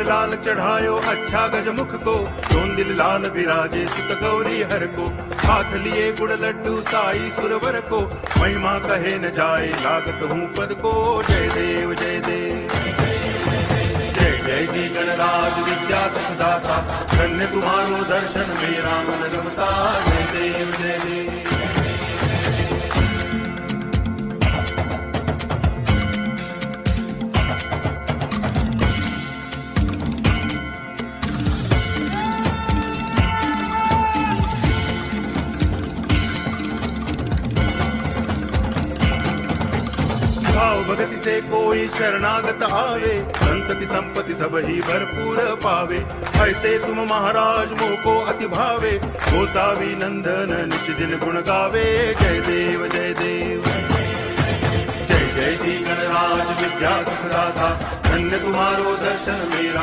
लाल चढ़ायो अच्छा गजमुख को, दोन दिल लाल विराजे सुत गौरी हर को, हाथ लिए गुड़ लड्डू साई सुरवर को, महिमा कहे न जाए लागत हूँ पद को। जय देव जय देव जय जय जी गणराज विद्या सुखदाता, धन्य तुम्हारो दर्शन मेरा मन रमता। जय देव जय देव भाव भगति से कोई शरणागत आवे, संतति संपत्ति सब ही भरपूर पावे। ऐसे तुम महाराज मोको अति भावे, गोसावी नंदन निच दिन गुण गावे। जय देव जय देव जय जय जी गणराज विद्या सुखदाता, धन्य तुम्हारो दर्शन मेरा